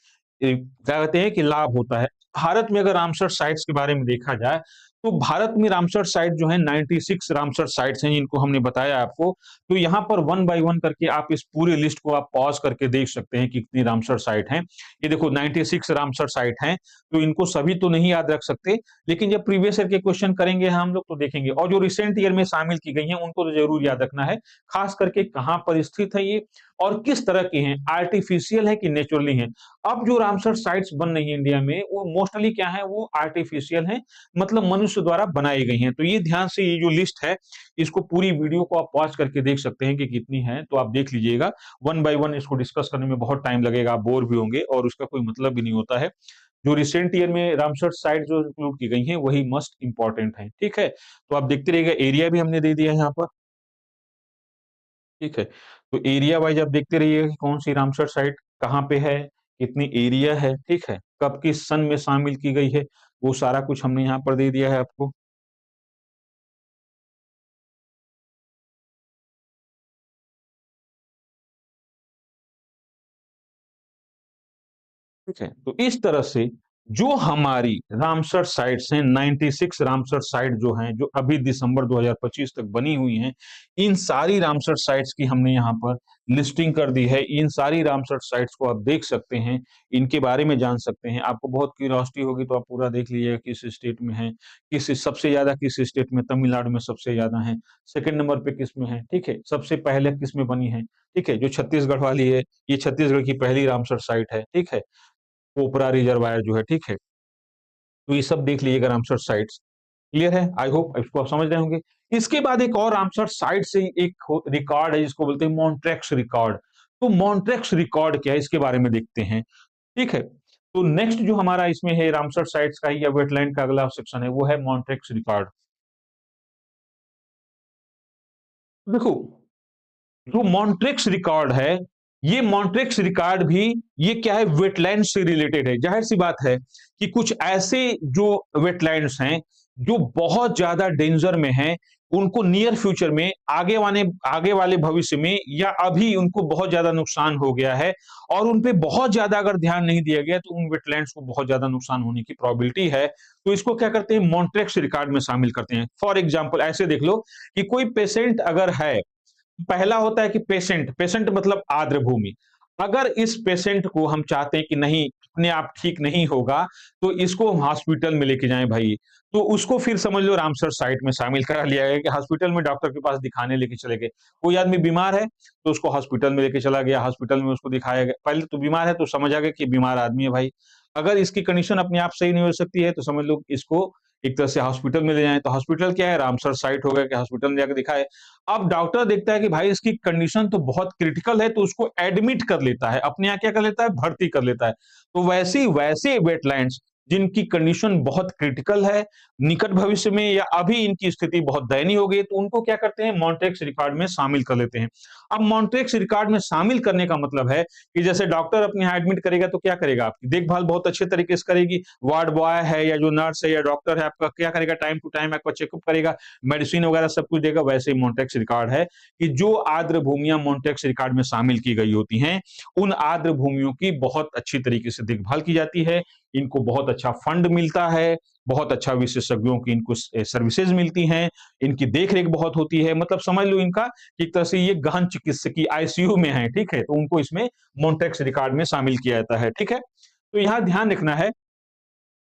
क्या कहते हैं कि लाभ होता है। भारत में अगर रामसर साइट्स के बारे में देखा जाए, तो भारत में रामसर साइट जो है 96 रामसर साइट्स हैं जिनको हमने बताया आपको। तो यहाँ पर वन बाय वन करके आप इस पूरी लिस्ट को आप पॉज़ करके देख सकते हैं कि कितनी रामसर साइट हैं। ये देखो 96 रामसर साइट हैं, तो इनको सभी तो नहीं याद रख सकते, लेकिन जब प्रीवियस ईयर के क्वेश्चन करेंगे हम लोग तो देखेंगे और जो रिसेंट ईयर में शामिल की गई हैं उनको तो ज़रूर याद रखना है। खास करके कहाँ पर स्थित है ये और किस तरह की हैं, आर्टिफिशियल है कि नेचुरली हैं। अब जो रामसर साइट्स बन रही हैं इंडिया में, वो मोस्टली क्या है, वो आर्टिफिशियल हैं, मतलब मनुष्य द्वारा बनाई गई हैं। तो ये ध्यान से ये जो लिस्ट है, इसको पूरी वीडियो को आप पॉज़ करके देख सकते हैं कि कितनी हैं, तो आप देख लीजिएगा। वन बाय वन इसको डिस्कस करने में बहुत टाइम लगेगा, आप बोर भी होंगे और उसका कोई मतलब भी नहीं होता है। जो रिसेंट ईयर में रामसर साइट जो इंक्लूड की गई हैं, वही मस्ट इम्पोर्टेंट हैं, ठीक है? तो आप देखते रहिएगा, एरिया भी हमने दे दिया है यहाँ पर, ठीक है? तो एरिया वाइज़ आप देखते रहिएगा कि कौन-सी रामसर साइट कहाँ पे है, कितनी एरिया है, ठीक है? कब किस सन में शामिल की गई है, वो सारा कुछ हमने यहाँ पर दे दिया है आपको। ठीक है, तो इस तरह से जो हमारी रामसर साइट्स हैं, 96 रामसर साइट जो हैं, जो अभी दिसंबर 2025 तक बनी हुई हैं, इन सारी रामसर साइट्स की हमने यहाँ पर लिस्टिंग कर दी है। इन सारी रामसर साइट्स को आप देख सकते हैं, इनके बारे में जान सकते हैं। आपको बहुत क्यूरियोसिटी होगी तो आप पूरा देख लीजिएगा किस स्टेट में है, किस सबसे ज़्यादा किस स्टेट में, तमिलनाडु में सबसे ज़्यादा हैं, सेकंड नंबर पे किसमें है, ठीक है? सबसे पहले किसमें बनी है, ठीक है? जो छत्तीसगढ़ वाली है, ये छत्तीसगढ़ की पहली रामसर साइट है, ठीक है? ओपरा रिजर्वायर जो है, ठीक है? तो ये सब देख लीजिएगा रामसर साइट्स, क्लियर है? आई होप इसको आप समझ रहे होंगे। इसके बाद एक और रामसर साइट से एक रिकॉर्ड है जिसको बोलते हैं मॉन्ट्रेक्स रिकॉर्ड। तो मॉन्ट्रेक्स रिकॉर्ड क्या है इसके बारे में देखते हैं, ठीक है? तो नेक्स्ट जो हमारा इसमें है रामसर साइट्स का या वेटलैंड का अगला सेक्शन है वो है मॉन्ट्रेक्स रिकॉर्ड। देखो जो मॉन्ट्रेक्स रिकॉर्ड है, ये मॉन्ट्रेक्स रिकॉर्ड भी ये क्या है वेटलैंड से रिलेटेड है। ज़ाहिर-सी बात है कि कुछ ऐसे जो वेटलैंड्स हैं, जो बहुत ज़्यादा डेंजर में हैं, उनको नियर फ्यूचर में आगे वाले भविष्य में या अभी उनको बहुत ज़्यादा नुकसान हो गया है और उन पे बहुत ज़्यादा अगर ध्यान नहीं दिया गया तो उन वेटलैंड्स को बहुत ज़्यादा नुकसान होने की प्रोबेबिलिटी है। तो इसको क्या करते हैं मॉन्ट्रेक्स रिकॉर्ड में शामिल करते हैं। फॉर एग्ज़ाम्पल ऐसे देख लो कि कोई पेशेंट अगर है पहला होता है कि पेशेंट, पेशेंट मतलब आर्द्र भूमि। अगर इस पेशेंट को हम चाहते हैं कि नहीं, अपने आप ठीक नहीं होगा, तो इसको हम हॉस्पिटल में लेके जाएँ भाई। तो उसको फिर समझ लो रामसर साइट में शामिल करा लिया गया कि हॉस्पिटल में डॉक्टर के पास दिखाने लेके चले गए। कोई आदमी बीमार है, तो उसको हॉस्पिटल में लेके चला गया, हॉस्पिटल में उसको दिखाया गया। पहले तो बीमार है तो समझ आ गया कि बीमार आदमी है भाई। अगर इसकी कंडीशन अपने आप सही नहीं हो सकती है, तो समझ लो इसको एक तरह से हॉस्पिटल में ले जाएँ। तो हॉस्पिटल क्या है, रामसर साइट हो गया कि हॉस्पिटल में जाके दिखाए। अब डॉक्टर देखता है कि भाई इसकी कंडीशन तो बहुत क्रिटिकल है तो उसको एडमिट कर लेता है, अपने यहाँ क्या कर लेता है भर्ती कर लेता है। तो वैसे वेटलैंड्स जिनकी कंडीशन बहुत क्रिटिकल है, निकट भविष्य में या अभी इनकी स्थिति बहुत दयनीय हो गई, तो उनको क्या करते हैं मॉन्ट्रेक्स रिकॉर्ड में शामिल कर लेते हैं। अब मॉन्ट्रेक्स रिकॉर्ड में शामिल करने का मतलब है कि जैसे डॉक्टर अपने यहाँ एडमिट करेगा तो क्या करेगा, आपकी देखभाल बहुत अच्छे तरीके से करेगी, वार्ड बॉय है या जो नर्स है या डॉक्टर है आपका क्या करेगा, टाइम टू टाइम आपका चेकअप करेगा, मेडिसिन वगैरह सब कुछ देगा। वैसे ही मॉन्ट्रेक्स रिकॉर्ड है कि जो आर्द्र भूमियां मॉन्ट्रेक्स रिकॉर्ड में शामिल की गई होती हैं, उन आर्द्र भूमियों की बहुत अच्छी तरीके से देखभाल की जाती है, इनको बहुत अच्छा फंड मिलता है, बहुत अच्छा विशेषज्ञों की इनको सर्विसेज मिलती हैं, इनकी देख-रेख बहुत होती है, मतलब समझ लो इनका कि एक तरह से ये गहन चिकित्सकीय आईसीयू में है, ठीक है? तो उनको इसमें मॉन्ट्रेक्स रिकॉर्ड में शामिल किया जाता है, ठीक है? तो यहाँ ध्यान रखना है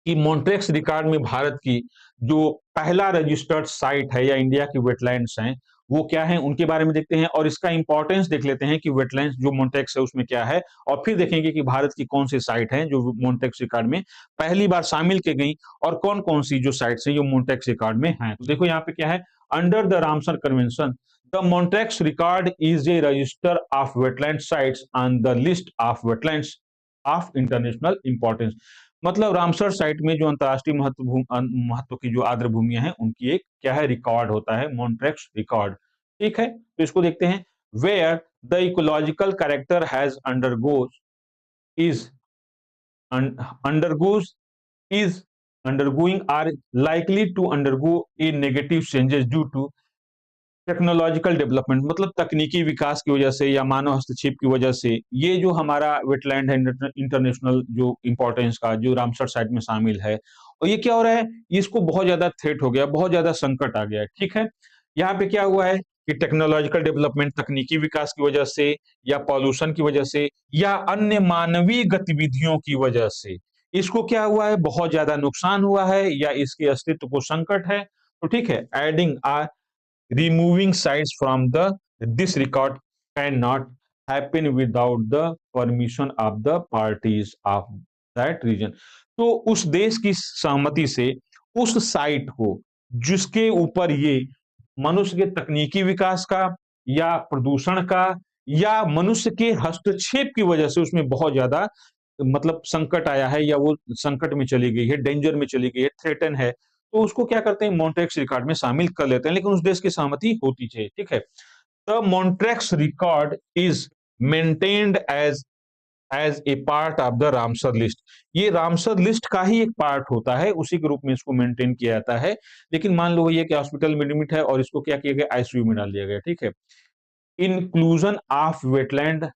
कि मॉन्ट्रेक्स रिकॉर्ड में भारत की जो पहला रजिस्टर्ड साइट है या इंडिया की वेटलैंड्स हैं, वो क्या हैं उनके बारे में देखते हैं और इसका इंपॉर्टेंस देख लेते हैं कि वेटलैंड्स जो मॉन्ट्रेक्स है उसमें क्या है और फिर देखेंगे कि भारत की कौन सी साइट है जो मॉन्ट्रेक्स रिकॉर्ड में पहली बार शामिल की गई और कौन-कौन सी जो साइट्स हैं जो मॉन्ट्रेक्स रिकॉर्ड में हैं। तो देखो यहाँ पे क्या है under the Ramsar convention the Montreux record is a register of wetland sites on the list of wetlands of international importance. मतलब रामसर साइट में जो अंतर्राष्ट्रीय महत्व की जो आर्द्र भूमियां हैं उनकी एक क्या है रिकॉर्ड होता है मॉन्ट्रेक्स रिकॉर्ड, ठीक है? तो इसको देखते हैं where the ecological character has undergoes is undergoes is undergoing are likely to undergo a negative changes due to technological development मतलब तकनीकी विकास की वजह से या मानव हस्तक्षेप की वजह से ये जो हमारा वेटलैंड है इंटरनेशनल जो इम्पोर्टेंस का जो रामसर साइट में शामिल है और ये क्या हो रहा है, इसको बहुत ज्यादा थ्रेट हो गया, बहुत ज्यादा संकट आ गया है। ठीक है, यहाँ पे क्या हुआ है कि टेक्नोलॉजिकल डेवलपमेंट तकनीकी विकास की वजह से या पॉल्यूशन की वजह से या अन्य मानवीय गतिविधियों की वजह से इसको क्या हुआ है, बहुत ज्यादा नुकसान हुआ है या इसके अस्तित्व को संकट है। तो ठीक है, adding removing sites from the this record cannot happen without the permission of the parties of that region। तो उस देश की सहमति से उस साइट को जिसके ऊपर ये मनुष्य के तकनीकी विकास का या प्रदूषण का या मनुष्य के हस्तक्षेप की वजह से उसमें बहुत ज्यादा मतलब संकट आया है या वो संकट में चली गई है, डेंजर में चली गई है, थ्रेटन है, तो उसको क्या करते हैं, मॉन्ट्रेक्स रिकॉर्ड में शामिल कर लेते हैं, लेकिन उस देश की सहमति होती चाहिए। ठीक है, the Montreux record is maintained as a part of the Ramsar list. ये रामसर लिस्ट का ही एक पार्ट होता है, उसी के रूप में इसको मेंटेन किया जाता है। लेकिन मान लो ये कि हॉस्पिटल में एडमिट है और इसको क्या किया गया, आईसीयू में डाल दिया गया। ठीक है, inclusion of wetland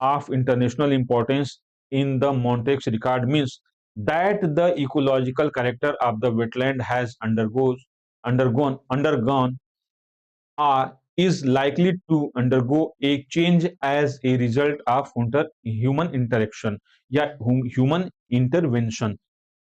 of international importance in the Montreux record means that the ecological character of the wetland has undergone is likely to undergo a change as a result of human interaction या human intervention।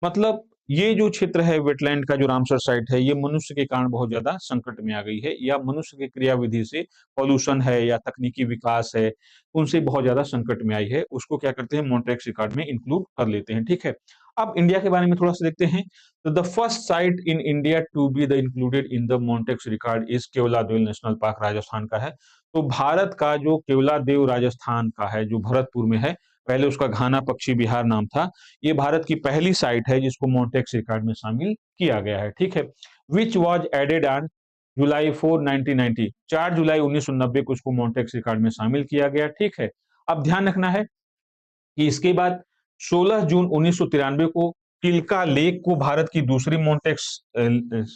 मतलब ये जो क्षेत्र है wetland का जो Ramsar site है ये मनुष्य के कारण बहुत ज्यादा संकट में आ गई है या मनुष्य की क्रियाविधि से पॉल्यूशन है या तकनीकी विकास है उनसे बहुत ज्यादा संकट में आई है, उसको क्या करते हैं मॉन्ट्रेक्स रिकॉर्ड में इंक्लूड कर लेते हैं। ठीक है, अब इंडिया के बारे में थोड़ा सा देखते हैं। तो the first site in India to be the included in the Montreux record is Keoladeo national park, Rajasthan का है। तो भारत का जो केवलादेव राजस्थान का है जो भरतपुर में है, पहले उसका घाना पक्षी विहार नाम था, ये भारत की पहली साइट है जिसको मॉन्ट्रेक्स रिकॉर्ड में शामिल किया गया है। ठीक है, which was added on July 4 1990, 4 जुलाई 1990 को इसको मॉन्ट्रेक्स रिकॉर्ड में शामिल किया गया। ठीक है, अब ध्यान रखना है कि इसके बाद 16 जून 1993 को चिल्का लेक को भारत की दूसरी मॉन्ट्रेक्स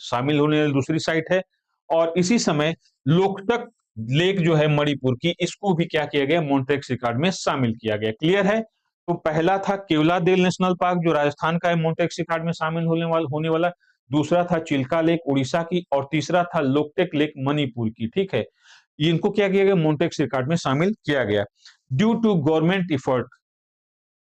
शामिल होने वाली दूसरी साइट है और इसी समय लोकटक लेक जो है मणिपुर की, इसको भी क्या किया गया, मॉन्ट्रेक्स रिकॉर्ड में शामिल किया गया। क्लियर है, तो पहला था केवलादेव नेशनल पार्क जो राजस्थान का है मॉन्ट्रेक्स रिकॉर्ड में शामिल होने वाला, दूसरा था चिल्का लेक उड़ीसा की और तीसरा था लोकटेक लेक मणिपुर की। ठीक है, इनको क्या किया गया, मॉन्ट्रेक्स रिकॉर्ड में शामिल किया गया। Due to government effort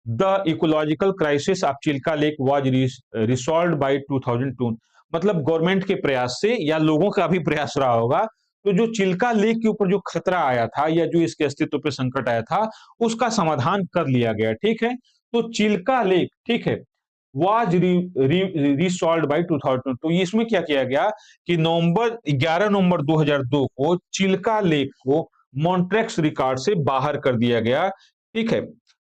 the ecological crisis of Chilika lake was resolved by 2002। मतलब गवर्नमेंट के प्रयास से या लोगों का भी प्रयास रहा होगा, तो जो चिल्का लेक के ऊपर जो खतरा आया था या जो इसके अस्तित्व पे संकट आया था उसका समाधान कर लिया गया। ठीक है, तो चिल्का लेक, ठीक है, वाज रिसॉल्व्ड बाय 2002। तो इसमें क्या किया गया कि 11 नवंबर 2002 को चिल्का लेक को मॉन्ट्रेक्स रिकॉर्ड से बाहर कर दिया गया। ठीक है,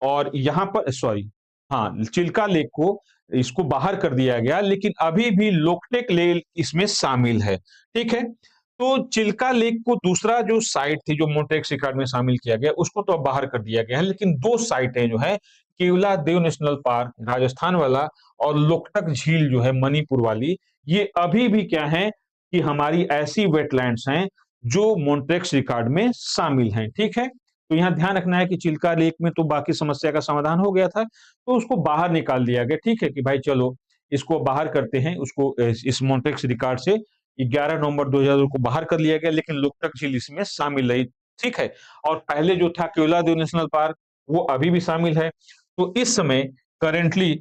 और यहां पर सॉरी, हाँ, चिल्का लेक को इसको बाहर कर दिया गया लेकिन अभी भी लोकटेक लेक इसमें शामिल है। ठीक है, तो चिल्का लेक को दूसरा जो साइट थी जो मॉन्ट्रेक्स रिकॉर्ड में शामिल किया गया उसको तो अब बाहर कर दिया गया है, लेकिन दो साइटें जो है केवलादेव नेशनल पार्क राजस्थान वाला और लोकटक झील जो है मणिपुर वाली, ये अभी भी क्या है कि हमारी ऐसी वेटलैंड्स हैं जो मॉन्ट्रेक्स रिकॉर्ड में शामिल हैं। ठीक है, तो यहाँ ध्यान रखना है कि चिल्का लेक में तो बाकी समस्या का समाधान हो गया था तो उसको बाहर निकाल दिया गया। ठीक है कि भाई चलो इसको बाहर करते हैं, उसको इस मॉन्ट्रेक्स रिकॉर्ड से 11 नवंबर 2002 को बाहर कर लिया गया लेकिन लोकटक झील इसमें शामिल रही। ठीक है, और पहले जो था केवलादेव नेशनल पार्क वो अभी भी शामिल है। तो इस समय करेंटली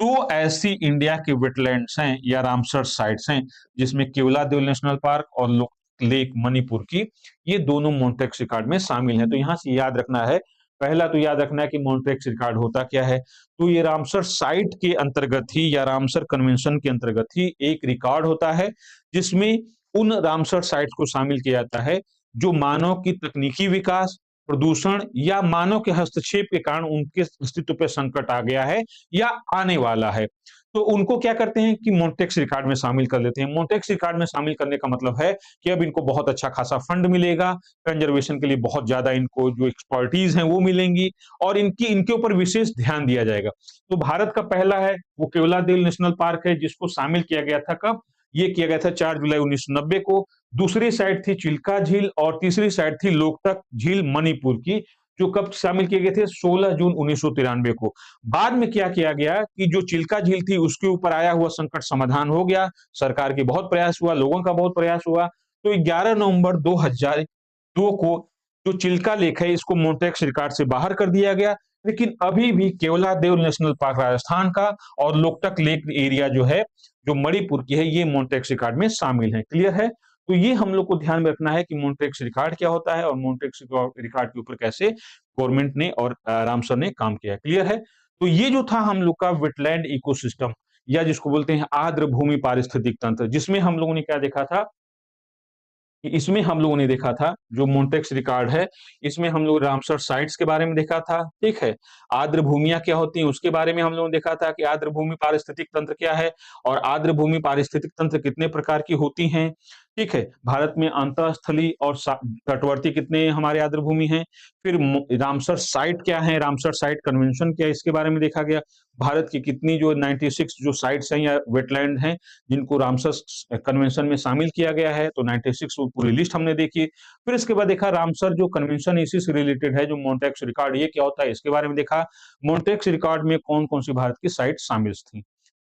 दो ऐसी इंडिया की वेटलैंड्स हैं या रामसर साइट्स हैं जिसमें केवलादेव नेशनल पार्क और लेक मणिपुर की, ये दोनों मॉन्ट्रेक्स रिकॉर्ड में शामिल हैं। तो यहां से याद रखना है, पहला तो याद रखना है कि मॉन्ट्रेक्स रिकॉर्ड होता क्या है, तो ये रामसर साइट के अंतर्गत ही या रामसर कन्वेंशन के अंतर्गत ही एक रिकॉर्ड होता है जिसमें उन रामसर साइट्स को शामिल किया जाता है जो मानव की तकनीकी विकास, प्रदूषण या मानव के हस्तक्षेप के कारण उनके अस्तित्व पर संकट आ गया है या आने वाला है। तो उनको क्या करते हैं कि मॉन्ट्रेक्स रिकॉर्ड में शामिल कर लेते हैं। मॉन्ट्रेक्स रिकॉर्ड में शामिल करने का मतलब है कि अब इनको बहुत अच्छा खासा फंड मिलेगा, कंजर्वेशन के लिए बहुत ज्यादा इनको जो एक्सपर्टीज हैं वो मिलेंगी और इनके ऊपर विशेष ध्यान दिया जाएगा। तो भारत का पहला है वो केवलादेव नेशनल पार्क है जिसको शामिल किया गया था, कब, ये किया गया था 4 जुलाई 1990 को। दूसरी साइड थी चिल्का झील और तीसरी साइड थी लोकटक झील मणिपुर की, जो कब शामिल किए गए थे? 16 जून 1993 को। बाद में क्या किया गया कि जो चिल्का झील थी उसके ऊपर आया हुआ संकट समाधान हो गया, सरकार की बहुत प्रयास हुआ, लोगों का बहुत प्रयास हुआ, तो 11 नवंबर 2002 को जो चिल्का लेक है इसको मोंटेक्स रिकॉर्ड से बाहर कर दिया गया। लेकिन अभी भी केवलादेव नेशनल पार्क राजस्थान का और लोकटक लेक एरिया जो है, जो मणिपुर की है, ये मोंटेक्स रिकॉर्ड में शामिल है। क्लियर है? तो ये हम लोग को ध्यान में रखना है कि मोंटेक्स रिकॉर्ड क्या होता है और मोंटेक्स रिकॉर्ड के ऊपर कैसे गवर्नमेंट ने और रामसर ने काम किया। क्लियर है? तो ये जो था हम लोग का वेटलैंड इकोसिस्टम या जिसको बोलते हैं आर्द्र भूमि पारिस्थितिक तंत्र, जिसमें हम लोगों ने क्या देखा था कि इसमें हम लोगों ने देखा था जो मोंटेक्स रिकॉर्ड है, इसमें हम लोग रामसर साइट्स के बारे में देखा था, ठीक है? आर्द्र भूमियाँ क्या होती हैं उसके बारे में हम लोगों ने देखा था कि आर्द्र भूमि पारिस्थितिक तंत्र क्या है और आर्द्र भूमि पारिस्थितिक तंत्र कितने प्रकार की होती हैं, ठीक है? भारत में अंतःस्थलीय और तटवर्ती कितने हमारे आर्द्र भूमि हैं। फिर रामसर साइट क्या है, रामसर साइट कन्वेंशन क्या है, इसके बारे में देखा गया। भारत की कितनी जो 96 जो साइट्स हैं या वेटलैंड हैं जिनको रामसर कन्वेंशन में शामिल किया गया है, तो 96 वो पूरी लिस्ट हमने देखी। फिर इसके बाद देखा रामसर जो कन्वेंशन इसी से रिलेटेड है, जो मोंटेक्स रिकॉर्ड ये क्या होता है इसके बारे में देखा। मोंटेक्स रिकॉर्ड में कौन-कौन सी भारत की साइट शामिल थी।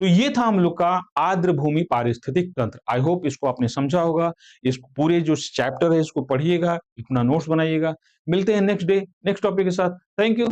तो ये था हम लोग का आर्द्र भूमि पारिस्थितिक तंत्र। आई होप इसको आपने समझा होगा। इस पूरे जो चैप्टर है इसको पढ़िएगा, अपना नोट्स बनाइएगा। मिलते हैं नेक्स्ट डे, नेक्स्ट टॉपिक के साथ। Thank you.